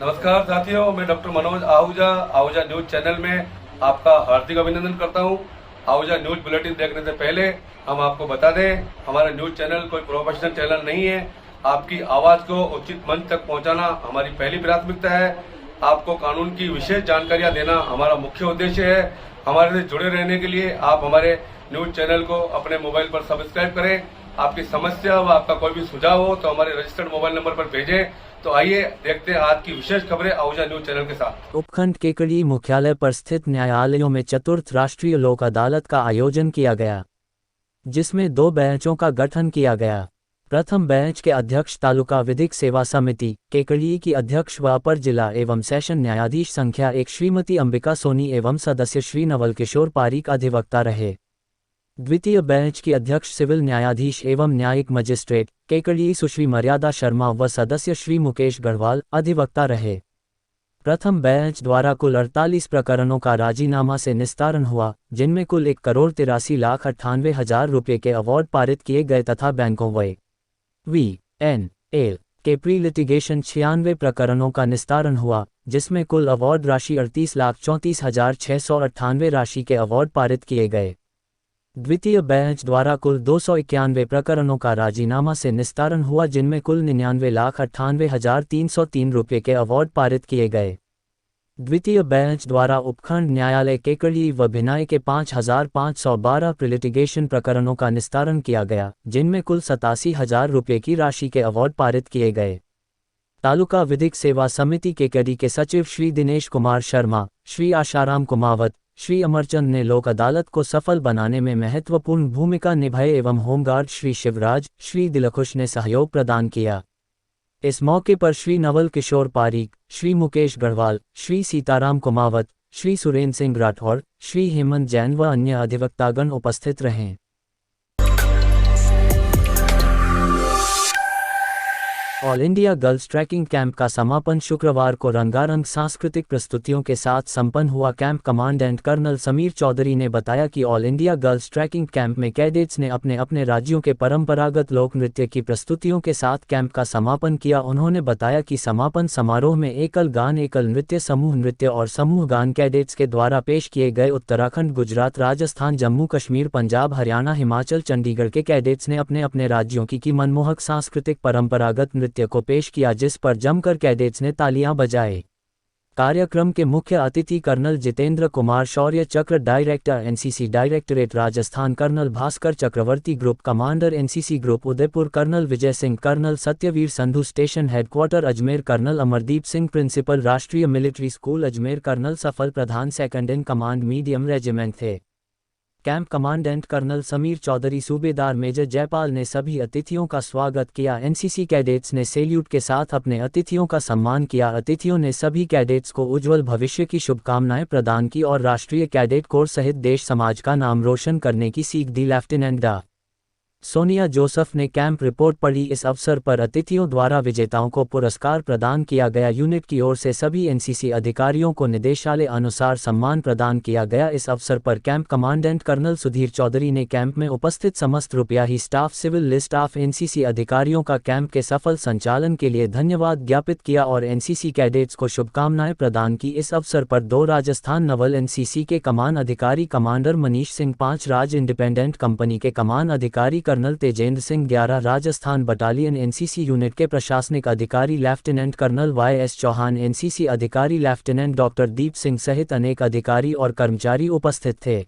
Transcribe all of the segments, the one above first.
नमस्कार साथियों, मैं doctor Manoj Ahuja Ahuja news channel में आपका हार्दिक अभिनंदन करता हूं। आहूजा न्यूज बुलेटिन देखने से पहले हम आपको बता दें, हमारा न्यूज चैनल कोई प्रोफेशनल चैनल नहीं है। आपकी आवाज को उचित मंच तक पहुंचाना हमारी पहली प्राथमिकता है। आपको कानून की विशेष जानकारियां देना हमारा मुख्य उद्देश्य है। हमारे से जुड़े रहने के लिए आप हमारे न्यूज चैनल को अपने मोबाइल पर सब्सक्राइब करें। आपकी समस्या व आपका कोई भी सुझाव हो तो हमारे रजिस्टर्ड मोबाइल नंबर पर भेजें। तो आइए देखते हैं आज की विशेष खबरें आहूजा न्यूज चैनल के साथ। उपखंड केकड़ी मुख्यालय पर स्थित न्यायालयों में चतुर्थ राष्ट्रीय लोक अदालत का आयोजन किया गया, जिसमें 2 बेंचों का गठन किया गया। प्रथम बेंच के अध्यक्ष तालुका विधिक सेवा समिति केकड़ी की अध्यक्ष व अपर जिला एवं सेशन न्यायाधीश संख्या 1 श्रीमती अंबिका सोनी एवं सदस्य श्री नवल किशोर पारीक अधिवक्ता रहे। द्वितीय बेंच की अध्यक्ष सिविल न्यायाधीश एवं न्यायिक मजिस्ट्रेट केकड़ी सुश्री मर्यादा शर्मा व सदस्य श्री मुकेश गढ़वाल अधिवक्ता रहे। प्रथम बेंच द्वारा कुल 48 प्रकरणों का राजीनामा से निस्तारण हुआ, जिनमें कुल 1,93,98,000 रुपये के अवार्ड पारित किए गए तथा बैंकों वी.एन.एल. के प्री लिटिगेशन 96 प्रकरणों का निस्तारण हुआ, जिसमें कुल अवार्ड राशि 38,34,698 राशि के अवार्ड पारित किए गए। द्वितीय बेंच द्वारा कुल 291 प्रकरणों का राजीनामा से निस्तारण हुआ, जिनमें कुल 99,98,303 रुपये के अवार्ड पारित किए गए। द्वितीय बेंच द्वारा उपखंड न्यायालय केकड़ी व भिनाई के 5,512 प्रीलिटिगेशन प्रकरणों का निस्तारण किया गया, जिनमें कुल 87,000 रुपये की राशि के अवार्ड पारित किए गए। तालुका विधिक सेवा समिति केकड़ी के सचिव श्री दिनेश कुमार शर्मा, श्री आशाराम कुमावत, श्री अमरचंद ने लोक अदालत को सफल बनाने में महत्वपूर्ण भूमिका निभाई एवं होमगार्ड श्री शिवराज, श्री दिलखुश ने सहयोग प्रदान किया। इस मौके पर श्री नवल किशोर पारीक, श्री मुकेश गढ़वाल, श्री सीताराम कुमावत, श्री सुरेंद्र सिंह राठौड़, श्री हेमंत जैन व अन्य अधिवक्तागण उपस्थित रहे। All India girls trekking camp का समापन शुक्रवार को रंगारंग सांस्कृतिक प्रस्तुतियों के साथ संपन्न हुआ। Camp commandant colonel Sameer Chaudhary ने बताया कि all India girls trekking camp में कैडेट्स ने अपने अपने राज्यों के परंपरागत लोक नृत्य की प्रस्तुतियों के साथ कैंप का समापन किया। उन्होंने बताया कि समापन समारोह में एकल गान, एकल नृत्य, समूह नृत्य और समूह गान कैडेट्स के द्वारा पेश किए गए। उत्तराखंड, गुजरात, राजस्थान, जम्मू कश्मीर, पंजाब, हरियाणा, हिमाचल, चंडीगढ़ के कैडेट्स ने अपने अपने राज्यों की मनमोहक सांस्कृतिक परंपरागत नृत्य को पेश किया, जिस पर जमकर कैडेट्स ने तालियां बजाए। कार्यक्रम के मुख्य अतिथि colonel Jitendra Kumar Shaurya Chakra director NCC directorate Rajasthan, colonel Bhaskar Chakraborty group commander NCC group Udaipur, colonel Vijay Singh, colonel Satyaveer Sandhu station headquarter Ajmer, colonel Amardeep Singh principal Rashtriya military school Ajmer, colonel Safal Pradhan second in command medium regiment थे। Camp commandant colonel Sameer Chaudhary, सूबेदार मेजर जयपाल ने सभी अतिथियों का स्वागत किया। एनसीसी कैडेट्स ने सैल्यूट के साथ अपने अतिथियों का सम्मान किया। अतिथियों ने सभी कैडेट्स को उज्जवल भविष्य की शुभकामनाएं प्रदान की और राष्ट्रीय कैडेट कोर सहित देश समाज का नाम रोशन करने की सीख दी। लेफ्टिनेंट डा सोनिया जोसफ ने कैंप रिपोर्ट पढ़ी। इस अवसर पर अतिथियों द्वारा विजेताओं को पुरस्कार प्रदान किया गया। यूनिट की ओर से सभी एनसीसी अधिकारियों को निर्देशालय अनुसार सम्मान प्रदान किया गया। इस अवसर पर camp commandant colonel Sudhir Chaudhary ने कैंप में उपस्थित समस्त रुपयाही staff, civil list of NCC अधिकारियों का कैंप के सफल संचालन के लिए धन्यवाद ज्ञापित किया और एनसीसी कैडेट्स को शुभकामनाएं प्रदान की। इस अवसर पर 2 राजस्थान नवल एनसीसी के कमान अधिकारी commander Manish Singh, 5 Raj independent company के कमान अधिकारी colonel Tejendra Singh, 11 Rajasthan battalion NCC unit के प्रशासनिक अधिकारी lieutenant colonel Y S. Chauhan, NCC अधिकारी लेफ्टिनेंट डॉक्टर दीप सिंह सहित अनेक अधिकारी और कर्मचारी उपस्थित थे।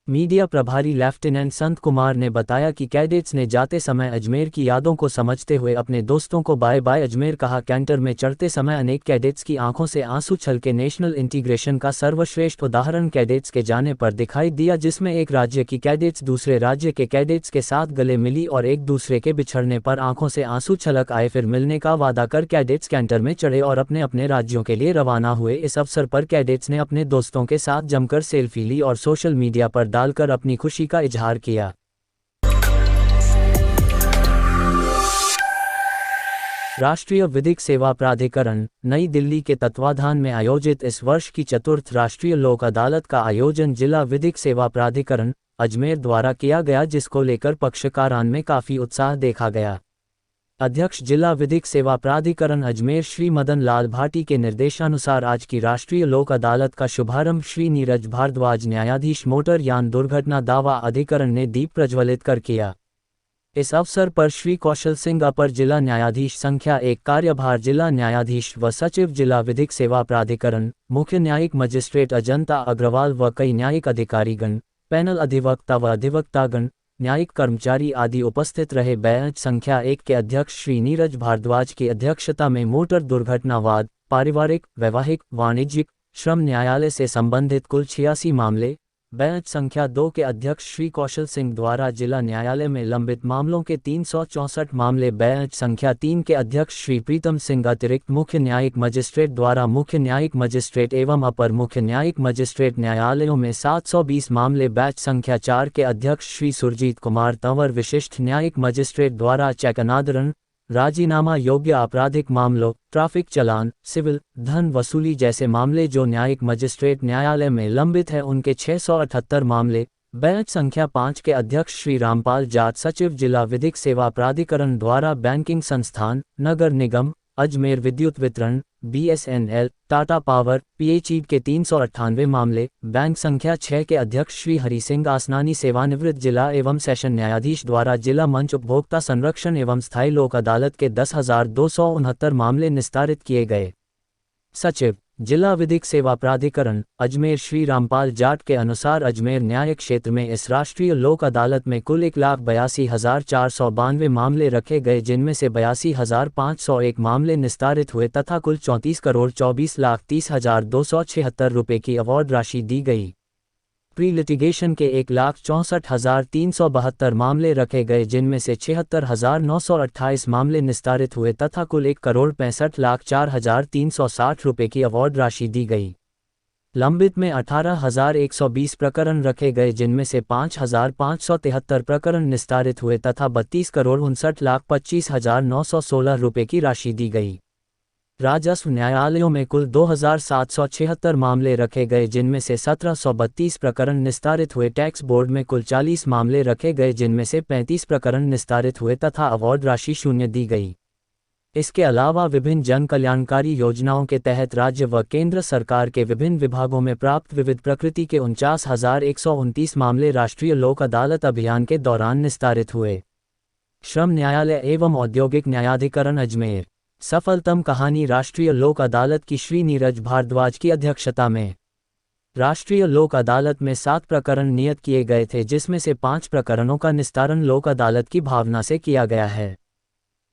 मीडिया प्रभारी लेफ्टिनेंट संत कुमार ने बताया कि कैडेट्स ने जाते समय अजमेर की यादों को समझते हुए अपने दोस्तों को बाय बाय अजमेर कहा। कैंटर में चढ़ते समय अनेक कैडेट्स की आंखों से आंसू छलके। नेशनल इंटीग्रेशन का सर्वश्रेष्ठ उदाहरण कैडेट्स के जाने पर दिखाई दिया, जिसमें एक राज्य की कैडेट्स दूसरे राज्य के कैडेट्स के साथ गले मिली और एक दूसरे के बिछड़ने पर आंखों से आंसू छलक आए। फिर मिलने का वादा कर कैडेट्स कैंटर में चढ़े और अपने अपने राज्यों के लिए रवाना हुए। इस अवसर पर कैडेट्स ने अपने दोस्तों के साथ जमकर सेल्फी ली और सोशल मीडिया पर डालकर अपनी खुशी का इजहार किया। राष्ट्रीय विधिक सेवा प्राधिकरण नई दिल्ली के तत्वाधान में आयोजित इस वर्ष की चतुर्थ राष्ट्रीय लोक अदालत का आयोजन जिला विधिक सेवा प्राधिकरण अजमेर द्वारा किया गया, जिसको लेकर पक्षकारान में काफी उत्साह देखा गया। अध्यक्ष जिला विधिक सेवा प्राधिकरण अजमेर श्री मदन लाल भाटी के निर्देशानुसार आज की राष्ट्रीय लोक अदालत का शुभारंभ श्री नीरज भारद्वाज न्यायाधीश मोटर यान दुर्घटना दावा अधिकरण ने दीप प्रज्वलित कर किया। इस अवसर पर श्री कौशल सिंह अपर जिला न्यायाधीश संख्या 1 कार्यभार जिला न्यायाधीश व सचिव जिला विधिक सेवा प्राधिकरण, मुख्य न्यायिक मजिस्ट्रेट अजंता अग्रवाल व कई न्यायिक अधिकारीगण, पैनल अधिवक्ता व अधिवक्तागण, न्यायिक कर्मचारी आदि उपस्थित रहे। बेंच संख्या 1 के अध्यक्ष श्री नीरज भारद्वाज की अध्यक्षता में मोटर दुर्घटना वाद, पारिवारिक, वैवाहिक, वाणिज्यिक, श्रम न्यायालय से संबंधित कुल 86 मामले, बेंच संख्या 2 के अध्यक्ष श्री कौशल सिंह द्वारा जिला न्यायालय में लंबित मामलों के 364 मामले, बेंच संख्या 3 के अध्यक्ष श्री प्रीतम सिंह अतिरिक्त मुख्य न्यायिक मजिस्ट्रेट द्वारा मुख्य न्यायिक मजिस्ट्रेट एवं अपर मुख्य न्यायिक मजिस्ट्रेट न्यायालयों में 720 मामले, बैच संख्या 4 के अध्यक्ष श्री सुरजीत कुमार तंवर विशिष्ट न्यायिक मजिस्ट्रेट द्वारा चेक अनादरण, राजीनामा योग्य आपराधिक मामलों, ट्रैफिक चालान, सिविल, धन वसूली जैसे मामले जो न्यायिक मजिस्ट्रेट न्यायालय में लंबित है उनके 678 मामले, बेंच संख्या 5 के अध्यक्ष श्री रामपाल जाट सचिव जिला विधिक सेवा प्राधिकरण द्वारा बैंकिंग संस्थान, नगर निगम, अजमेर विद्युत वितरण, BSNL, टाटा पावर, PHE के 398 मामले, बैंक संख्या 6 के अध्यक्ष श्री हरि सिंह आसनानी सेवानिवृत्त जिला एवं सेशन न्यायाधीश द्वारा जिला मंच उपभोक्ता संरक्षण एवं स्थायी लोक अदालत के 10,269 मामले निस्तारित किए गए। सचिव जिला विधिक सेवा प्राधिकरण अजमेर श्री रामपाल जाट के अनुसार अजमेर न्याय क्षेत्र में इस राष्ट्रीय लोक अदालत में कुल 1,82,492 मामले रखे गए, जिनमें से 82,501 मामले निस्तारित हुए तथा कुल 34,24,30,276 रुपये की अवार्ड राशि दी गई। प्री लिटिगेशन के 1,64,372 मामले रखे गए, जिनमें से 76,928 मामले निस्तारित हुए तथा कुल 1,65,04,360 रुपये की अवार्ड राशि दी गई। लंबित में 18,120 प्रकरण रखे गए, जिनमें से 5,573 प्रकरण निस्तारित हुए तथा 32,59,25,916 रुपये की राशि दी गई। राजस्व न्यायालयों में कुल 2,776 मामले रखे गए, जिनमें से 1,732 प्रकरण निस्तारित हुए। टैक्स बोर्ड में कुल 40 मामले रखे गए, जिनमें से 35 प्रकरण निस्तारित हुए तथा अवार्ड राशि 0 दी गई। इसके अलावा विभिन्न जन कल्याणकारी योजनाओं के तहत राज्य व केंद्र सरकार के विभिन्न विभागों में प्राप्त विविध प्रकृति के 49,129 मामले राष्ट्रीय लोक अदालत अभियान के दौरान निस्तारित हुए। श्रम न्यायालय एवं औद्योगिक न्यायाधिकरण अजमेर सफलतम कहानी राष्ट्रीय लोक अदालत की श्री नीरज भारद्वाज की अध्यक्षता में राष्ट्रीय लोक अदालत में 7 प्रकरण नियत किए गए थे, जिसमें से 5 प्रकरणों का निस्तारण लोक अदालत की भावना से किया गया है।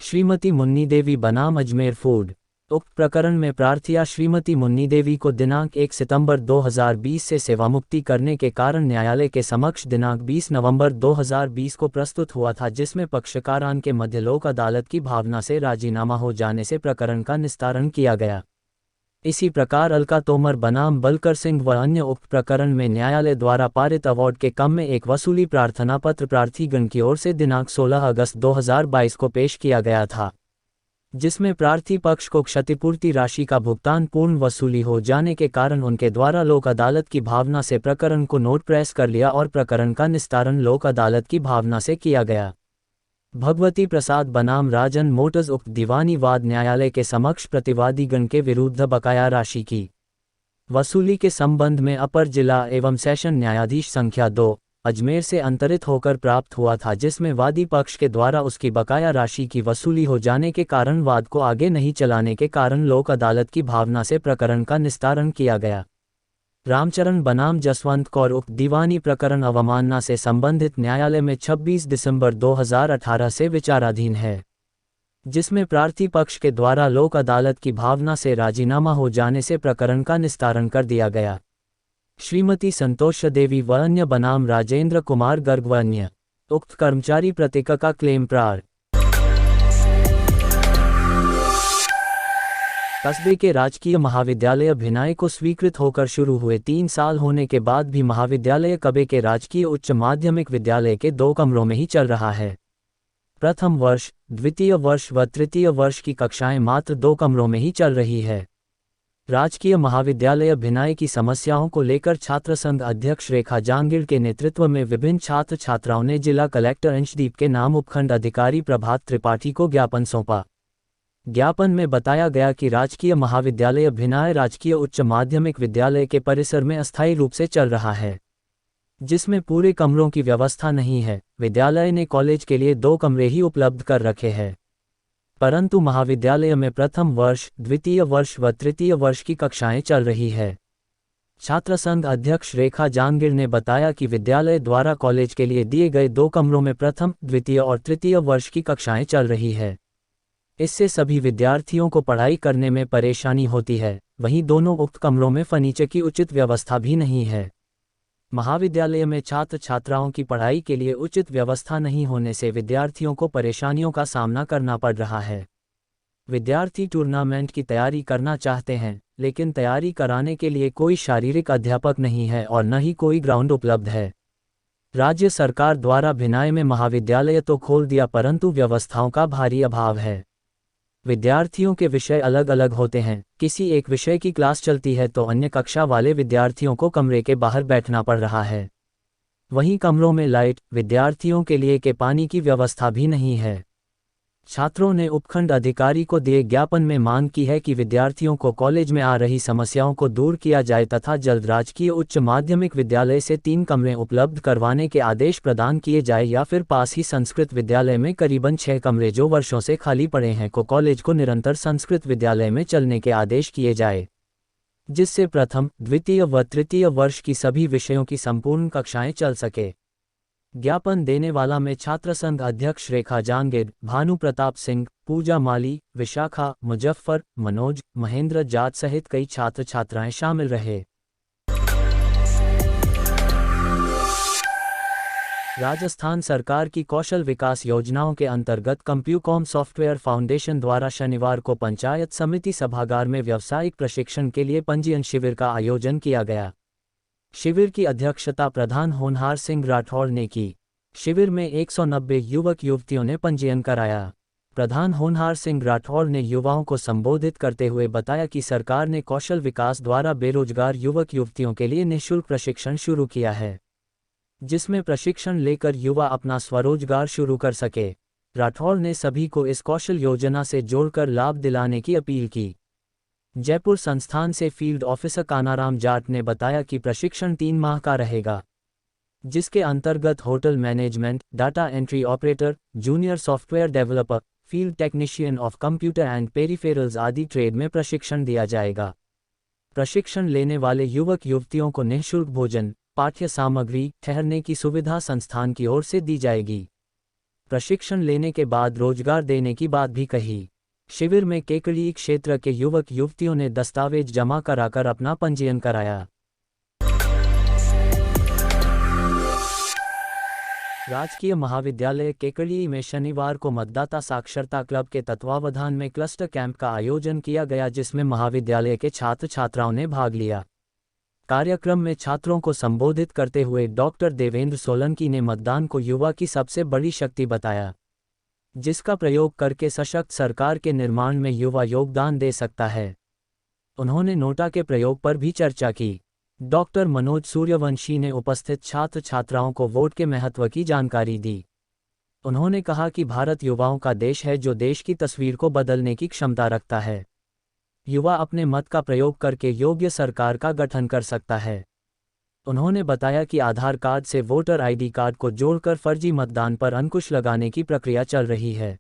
श्रीमती मुन्नी देवी बनाम अजमेर फूड। उक्त प्रकरण में प्रार्थिया श्रीमती मुन्नी देवी को दिनांक 1 सितंबर 2020 से सेवामुक्ति करने के कारण न्यायालय के समक्ष दिनांक 20 नवंबर 2020 को प्रस्तुत हुआ था, जिसमें पक्षकारान के मध्य लोक अदालत की भावना से राजीनामा हो जाने से प्रकरण का निस्तारण किया गया। इसी प्रकार अलका तोमर बनाम बलकर सिंह व अन्य उक्त प्रकरण में न्यायालय द्वारा पारित अवार्ड के कम में एक वसूली प्रार्थना पत्र प्रार्थीगण की ओर से दिनांक 16 अगस्त 2022 को पेश किया गया था, जिसमें प्रार्थी पक्ष को क्षतिपूर्ति राशि का भुगतान पूर्ण वसूली हो जाने के कारण उनके द्वारा लोक अदालत की भावना से प्रकरण को नोट प्रेस कर लिया और प्रकरण का निस्तारण लोक अदालत की भावना से किया गया। भगवती प्रसाद बनाम राजन मोटर्स उक्त दीवानी वाद न्यायालय के समक्ष प्रतिवादीगण के विरुद्ध बकाया राशि की वसूली के संबंध में अपर जिला एवं सेशन न्यायाधीश संख्या 2 अजमेर से अंतरित होकर प्राप्त हुआ था, जिसमें वादी पक्ष के द्वारा उसकी बकाया राशि की वसूली हो जाने के कारण वाद को आगे नहीं चलाने के कारण लोक अदालत की भावना से प्रकरण का निस्तारण किया गया। रामचरण बनाम जसवंत कौर उक्त दीवानी प्रकरण अवमानना से संबंधित न्यायालय में 26 दिसंबर 2018 से विचाराधीन है, जिसमें प्रार्थी पक्ष के द्वारा लोक अदालत की भावना से राजीनामा हो जाने से प्रकरण का निस्तारण कर दिया गया। श्रीमती संतोष देवी व अन्य बनाम राजेंद्र कुमार गर्ग व अन्य उक्त कर्मचारी प्रतिका का क्लेम प्रार। कस्बे के राजकीय महाविद्यालय भिनाई को स्वीकृत होकर शुरू हुए 3 साल होने के बाद भी महाविद्यालय कस्बे के राजकीय उच्च माध्यमिक विद्यालय के 2 कमरों में ही चल रहा है। प्रथम वर्ष, द्वितीय वर्ष व तृतीय वर्ष की कक्षाएं मात्र 2 कमरों में ही चल रही है। राजकीय महाविद्यालय भिनाई की समस्याओं को लेकर छात्र संघ अध्यक्ष रेखा जांगिड़ के नेतृत्व में विभिन्न छात्र छात्राओं ने जिला कलेक्टर अंशदीप के नाम उपखंड अधिकारी प्रभात त्रिपाठी को ज्ञापन सौंपा। ज्ञापन में बताया गया कि राजकीय महाविद्यालय भिनाई राजकीय उच्च माध्यमिक विद्यालय के परिसर में अस्थायी रूप से चल रहा है, जिसमें पूरे कमरों की व्यवस्था नहीं है। विद्यालय ने कॉलेज के लिए 2 कमरे ही उपलब्ध कर रखे हैं, परंतु महाविद्यालय में प्रथम वर्ष, द्वितीय वर्ष व तृतीय वर्ष की कक्षाएं चल रही है। छात्र संघ अध्यक्ष रेखा जांगिड़ ने बताया कि विद्यालय द्वारा कॉलेज के लिए दिए गए 2 कमरों में प्रथम, द्वितीय और तृतीय वर्ष की कक्षाएं चल रही है। इससे सभी विद्यार्थियों को पढ़ाई करने में परेशानी होती है। वहीं दोनों उक्त कमरों में फर्नीचर की उचित व्यवस्था भी नहीं है। महाविद्यालय में छात्र छात्राओं की पढ़ाई के लिए उचित व्यवस्था नहीं होने से विद्यार्थियों को परेशानियों का सामना करना पड़ रहा है। विद्यार्थी टूर्नामेंट की तैयारी करना चाहते हैं, लेकिन तैयारी कराने के लिए कोई शारीरिक अध्यापक नहीं है और न ही कोई ग्राउंड उपलब्ध है। राज्य सरकार द्वारा भिनाई में महाविद्यालय तो खोल दिया, परंतु व्यवस्थाओं का भारी अभाव है। विद्यार्थियों के विषय अलग अलग होते हैं। किसी एक विषय की क्लास चलती है तो अन्य कक्षा वाले विद्यार्थियों को कमरे के बाहर बैठना पड़ रहा है। वहीं कमरों में लाइट, विद्यार्थियों के लिए के पानी की व्यवस्था भी नहीं है। छात्रों ने उपखंड अधिकारी को दिए ज्ञापन में मांग की है कि विद्यार्थियों को कॉलेज में आ रही समस्याओं को दूर किया जाए तथा जल्द राजकीय उच्च माध्यमिक विद्यालय से 3 कमरे उपलब्ध करवाने के आदेश प्रदान किए जाए या फिर पास ही संस्कृत विद्यालय में करीबन 6 कमरे जो वर्षों से खाली पड़े हैं को कॉलेज को निरंतर संस्कृत विद्यालय में चलने के आदेश किए जाए, जिससे प्रथम, द्वितीय व तृतीय वर्ष की सभी विषयों की संपूर्ण कक्षाएं चल सके। ज्ञापन देने वाला में छात्र संघ अध्यक्ष रेखा जांगिड़, भानु प्रताप सिंह, पूजा माली, विशाखा, मुजफ्फर, मनोज, महेंद्र जाट सहित कई छात्र छात्राएं शामिल रहे। राजस्थान सरकार की कौशल विकास योजनाओं के अंतर्गत कंप्यूकॉम सॉफ्टवेयर फाउंडेशन द्वारा शनिवार को पंचायत समिति सभागार में व्यावसायिक प्रशिक्षण के लिए पंजीयन शिविर का आयोजन किया गया। शिविर की अध्यक्षता प्रधान होनहार सिंह राठौड़ ने की। शिविर में 190 युवक युवतियों ने पंजीयन कराया। प्रधान होनहार सिंह राठौड़ ने युवाओं को संबोधित करते हुए बताया कि सरकार ने कौशल विकास द्वारा बेरोजगार युवक युवतियों के लिए निःशुल्क प्रशिक्षण शुरू किया है, जिसमें प्रशिक्षण लेकर युवा अपना स्वरोजगार शुरू कर सके। राठौड़ ने सभी को इस कौशल योजना से जोड़कर लाभ दिलाने की अपील की। जयपुर संस्थान से फील्ड ऑफिसर कानाराम जाट ने बताया कि प्रशिक्षण 3 माह का रहेगा, जिसके अंतर्गत hotel management, data entry operator, junior software developer, field technician of computer and peripherals आदि ट्रेड में प्रशिक्षण दिया जाएगा। प्रशिक्षण लेने वाले युवक युवतियों को निःशुल्क भोजन, पाठ्य सामग्री, ठहरने की सुविधा संस्थान की ओर से दी जाएगी। प्रशिक्षण लेने के बाद रोजगार देने की बात भी कही। शिविर में केकड़ी क्षेत्र के युवक युवतियों ने दस्तावेज जमा कराकर अपना पंजीयन कराया। राजकीय महाविद्यालय केकड़ी में शनिवार को मतदाता साक्षरता क्लब के तत्वावधान में क्लस्टर कैंप का आयोजन किया गया, जिसमें महाविद्यालय के छात्र छात्राओं ने भाग लिया। कार्यक्रम में छात्रों को संबोधित करते हुए डॉक्टर देवेंद्र सोलंकी ने मतदान को युवा की सबसे बड़ी शक्ति बताया, जिसका प्रयोग करके सशक्त सरकार के निर्माण में युवा योगदान दे सकता है। उन्होंने नोटा के प्रयोग पर भी चर्चा की। डॉक्टर मनोज सूर्यवंशी ने उपस्थित छात्र छात्राओं को वोट के महत्व की जानकारी दी। उन्होंने कहा कि भारत युवाओं का देश है जो देश की तस्वीर को बदलने की क्षमता रखता है। युवा अपने मत का प्रयोग करके योग्य सरकार का गठन कर सकता है। उन्होंने बताया कि आधार कार्ड से वोटर आईडी कार्ड को जोड़कर फर्जी मतदान पर अंकुश लगाने की प्रक्रिया चल रही है।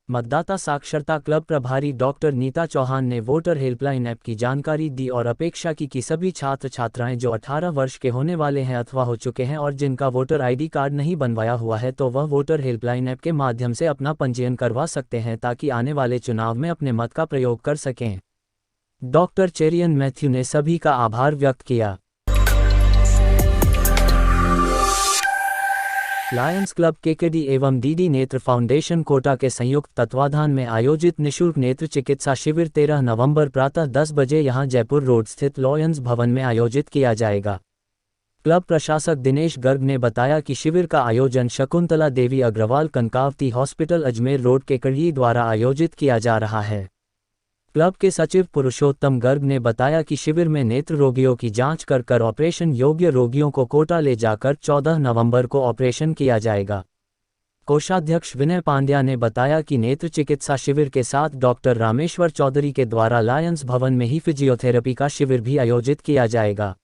मतदाता साक्षरता क्लब प्रभारी डॉक्टर नीता चौहान ने वोटर हेल्पलाइन ऐप की जानकारी दी और अपेक्षा की कि सभी छात्र छात्राएं जो 18 वर्ष के होने वाले हैं अथवा हो चुके हैं और जिनका वोटर आईडी कार्ड नहीं बनवाया हुआ है तो वह वोटर हेल्पलाइन ऐप के माध्यम से अपना पंजीयन करवा सकते हैं ताकि आने वाले चुनाव में अपने मत का प्रयोग कर सकें। डॉक्टर चेरियन मैथ्यू ने सभी का आभार व्यक्त किया। लायंस क्लब केकेडी एवं डीडी नेत्र फाउंडेशन कोटा के संयुक्त तत्वाधान में आयोजित निःशुल्क नेत्र चिकित्सा शिविर 13 नवंबर प्रातः 10 बजे यहां जयपुर रोड स्थित लॉयंस भवन में आयोजित किया जाएगा। क्लब प्रशासक दिनेश गर्ग ने बताया कि शिविर का आयोजन शकुंतला देवी अग्रवाल कनकावती हॉस्पिटल अजमेर रोड केकड़ी द्वारा आयोजित किया जा रहा है। क्लब के सचिव पुरुषोत्तम गर्ग ने बताया कि शिविर में नेत्र रोगियों की जांच कर ऑपरेशन योग्य रोगियों को कोटा ले जाकर 14 नवंबर को ऑपरेशन किया जाएगा। कोषाध्यक्ष विनय पांड्या ने बताया कि नेत्र चिकित्सा शिविर के साथ डॉक्टर रामेश्वर चौधरी के द्वारा लायंस भवन में ही फिजियोथेरेपी का शिविर भी आयोजित किया जाएगा।